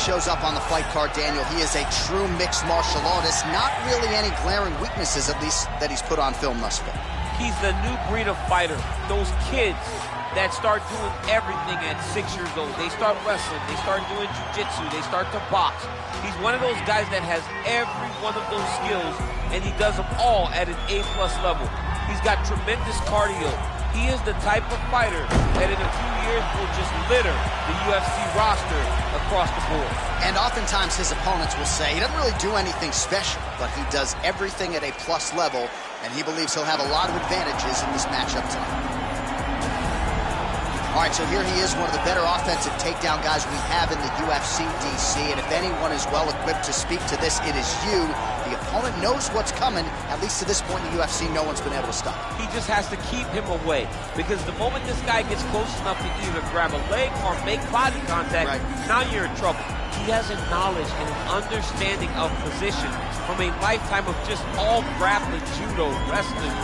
shows up on the fight card, Daniel, he is a true mixed martial artist. Not really any glaring weaknesses, at least, that he's put on film thus far. He's the new breed of fighter. Those kids that start doing everything at 6 years old. They start wrestling, they start doing jiu-jitsu, they start to box. He's one of those guys that has every one of those skills, and he does them all at an A+ level. He's got tremendous cardio. He is the type of fighter that in a few years will just litter the UFC roster across the board. And oftentimes his opponents will say he doesn't really do anything special, but he does everything at a plus level, and he believes he'll have a lot of advantages in this matchup tonight. All right, so here he is, one of the better offensive takedown guys we have in the UFC, DC, and if anyone is well-equipped to speak to this, it is you. The opponent knows what's coming. At least to this point in the UFC, no one's been able to stop him. He just has to keep him away, because the moment this guy gets close enough to either grab a leg or make body contact, now you're in trouble. He has a knowledge and an understanding of position from a lifetime of just all grappling, judo, wrestling,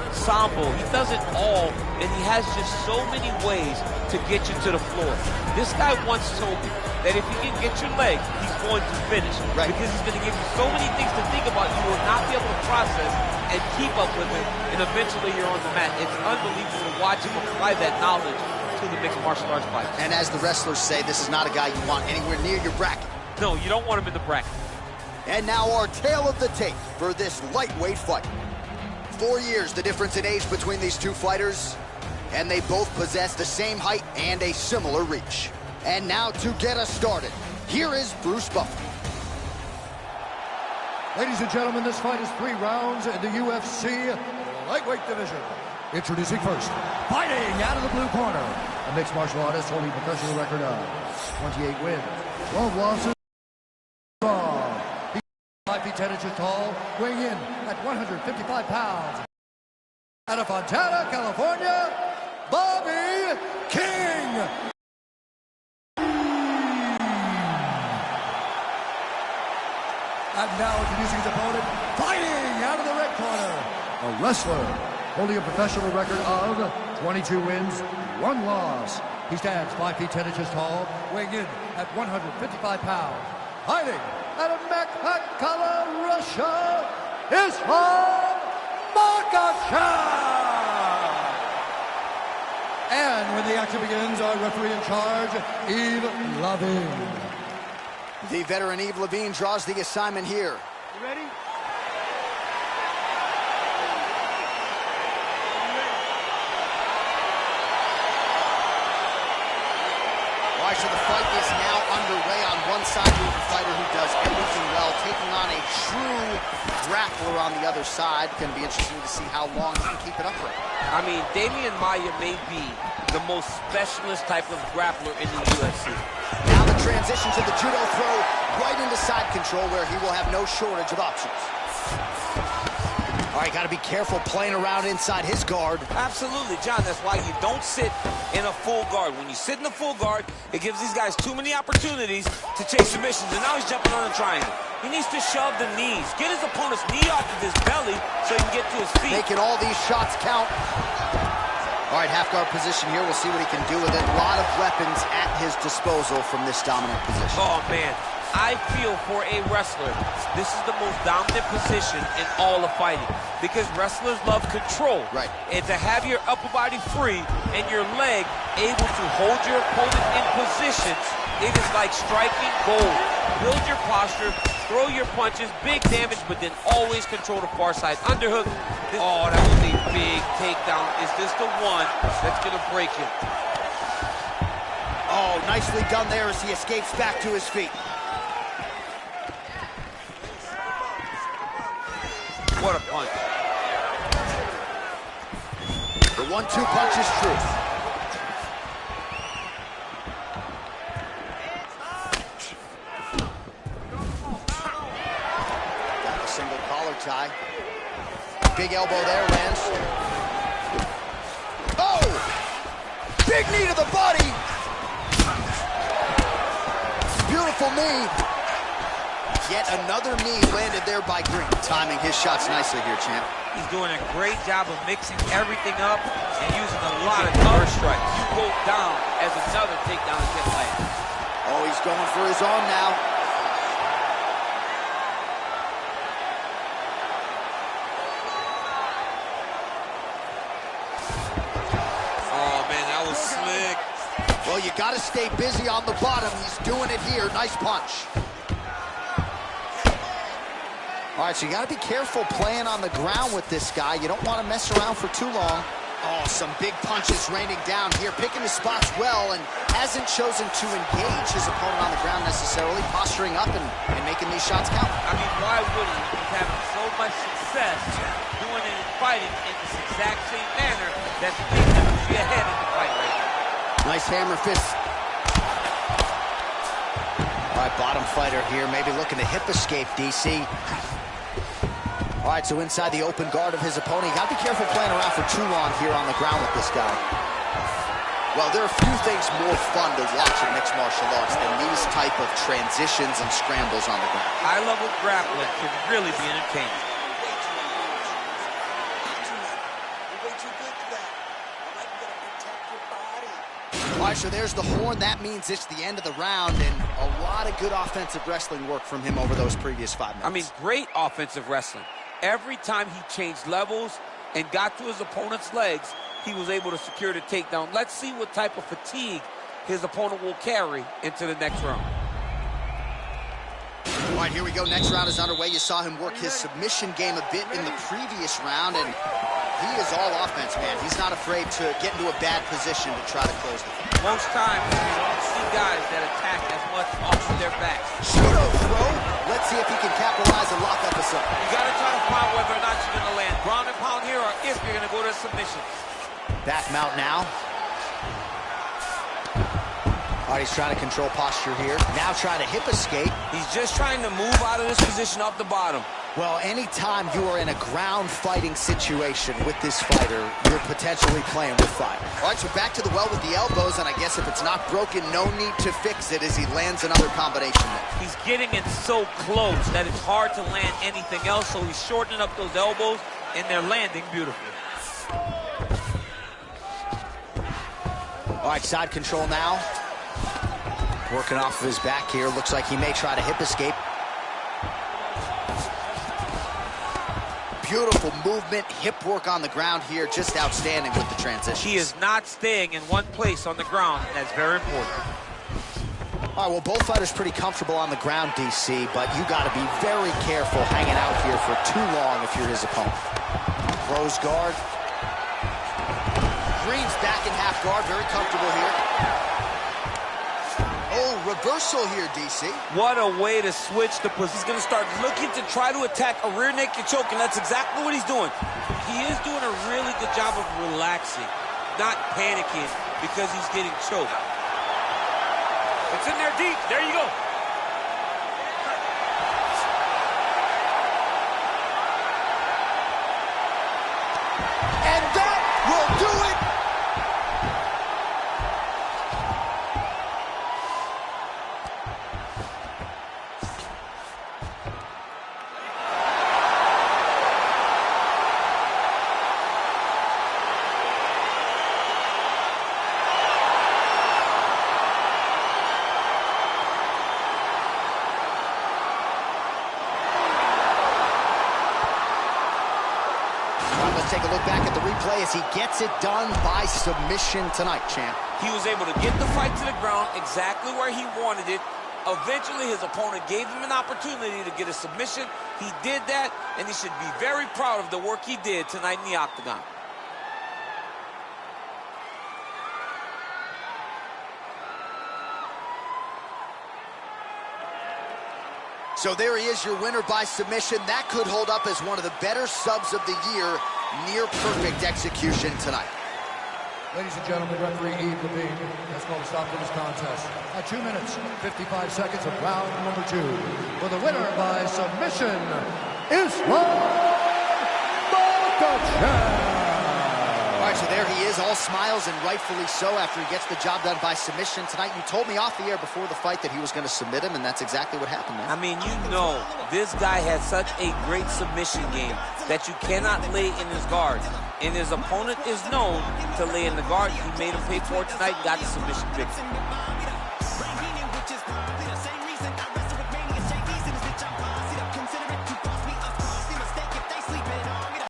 sambo. He does it all, and he has just so many ways to get you to the floor. This guy once told me that if he can get your leg, he's going to finish. Because he's going to give you so many things to think about, you will not be able to process and keep up with it, and eventually you're on the mat. It's unbelievable to watch him apply that knowledge to the mixed martial arts fight. And as the wrestlers say, this is not a guy you want anywhere near your bracket. No, you don't want him in the bracket. And now our tale of the tape for this lightweight fight. 4 years the difference in age between these two fighters, and they both possess the same height and a similar reach. And now to get us started, here is Bruce Buffer. Ladies and gentlemen, this fight is 3 rounds in the UFC lightweight division. Introducing first, fighting out of the blue corner, a mixed martial artist holding a professional record of 28 wins, 12 losses. He's 5 feet 10 inches tall, weighing in at 155 pounds. Out of Fontana, California, Bobby King. And now introducing his opponent, fighting out of the red corner, a wrestler holding a professional record of 22 wins, 1 loss. He stands 5 feet 10 inches tall, weighing in at 155 pounds. Hiding out of Makhachev, Russia, is from Makhachev. And when the action begins, our referee in charge, Yves Levine. The veteran Yves Levine draws the assignment here. You ready? All right, so the fight is now underway. On one side, we have a fighter who does everything well, taking on a true grappler on the other side. Going to be interesting to see how long he can keep it upright. I mean, Damian Maia may be the most specialist type of grappler in the UFC. Now the transition to the judo throw right into side control, where he will have no shortage of options. All right, got to be careful playing around inside his guard. Absolutely, John. That's why you don't sit in a full guard. When you sit in a full guard, it gives these guys too many opportunities to chase submissions. And now he's jumping on the triangle. He needs to shove the knees. Get his opponent's knee off of his belly so he can get to his feet. Making all these shots count. All right, half guard position here. We'll see what he can do with it. A lot of weapons at his disposal from this dominant position. Oh, man. I feel for a wrestler, this is the most dominant position in all of fighting, because wrestlers love control. Right. And to have your upper body free and your leg able to hold your opponent in positions, it is like striking gold. Build your posture, throw your punches, big damage, but then always control the far side. Underhook. Oh, that was a big takedown. Is this the one that's going to break him? Oh, nicely done there as he escapes back to his feet. What a punch. The 1-2 punch is true. Got the single collar tie. Big elbow there, lands. Oh! Big knee to the body! Beautiful knee. Yet another knee landed there by Green. Timing his shots nicely here, champ. He's doing a great job of mixing everything up and using a lot of cover strikes. You go down as another takedown is getting landed. Oh, he's going for his arm now. Oh, man, that was slick. Well, you got to stay busy on the bottom. He's doing it here. Nice punch. All right, so you got to be careful playing on the ground with this guy. You don't want to mess around for too long. Oh, some big punches raining down here, picking his spots well, and hasn't chosen to engage his opponent on the ground necessarily, posturing up and making these shots count. I mean, why wouldn't he? He's having so much success doing it and fighting in this exact same manner that's making him be ahead in the fight right now. Nice hammer fist. All right, bottom fighter here, maybe looking to hip escape, DC. All right, so inside the open guard of his opponent. You got to be careful playing around for too long here on the ground with this guy. Well, there are few things more fun to watch in mixed martial arts than these type of transitions and scrambles on the ground. High-level grappling can really be entertaining. All right, so there's the horn. That means it's the end of the round, and a lot of good offensive wrestling work from him over those previous 5 minutes. I mean, great offensive wrestling. Every time he changed levels and got to his opponent's legs, he was able to secure the takedown. Let's see what type of fatigue his opponent will carry into the next round. All right, here we go. Next round is underway. You saw him work his submission game a bit in the previous round, and he is all offense, man. He's not afraid to get into a bad position to try to close the fight. Most times, you don't see guys that attack as much off of their backs. Pseudo throw. Let's see if he can capitalize and lock up a sub. You got to try to find whether or not you're going to land ground and pound here or if you're going to go to submission. Back mount now. All right, he's trying to control posture here. Now trying to hip escape. He's just trying to move out of this position off the bottom. Well, anytime you are in a ground fighting situation with this fighter, you're potentially playing with fire. All right, so back to the well with the elbows, and I guess if it's not broken, no need to fix it as he lands another combination there. He's getting it so close that it's hard to land anything else, so he's shortening up those elbows, and they're landing beautifully. All right, side control now. Working off of his back here. Looks like he may try to hip escape. Beautiful movement, hip work on the ground here. Just outstanding with the transition. He is not staying in one place on the ground. That's very important. All right, well, both fighters pretty comfortable on the ground, DC, but you got to be very careful hanging out here for too long if you're his opponent. Close guard. Green's back in half guard, very comfortable here. Oh, reversal here, DC. What a way to switch the position. He's going to start looking to try to attack a rear naked choke, and that's exactly what he's doing. He is doing a really good job of relaxing, not panicking because he's getting choked. It's in there deep. There you go. And that will do it. Let's take a look back at the replay as he gets it done by submission tonight, champ. He was able to get the fight to the ground exactly where he wanted it. Eventually, his opponent gave him an opportunity to get a submission. He did that, and he should be very proud of the work he did tonight in the octagon. So there he is, your winner by submission. That could hold up as one of the better subs of the year. Near perfect execution tonight. Ladies and gentlemen, referee Yves Levine has called a stop to this contest at 2 minutes, 55 seconds of round number 2. For the winner by submission, Islam Makhachev. All right, so there he is, all smiles and rightfully so after he gets the job done by submission tonight. You told me off the air before the fight that he was going to submit him, and that's exactly what happened, man. I mean, you know, this guy has such a great submission game that you cannot lay in his guard. And his opponent is known to lay in the guard. He made him pay for it tonight and got the submission victory.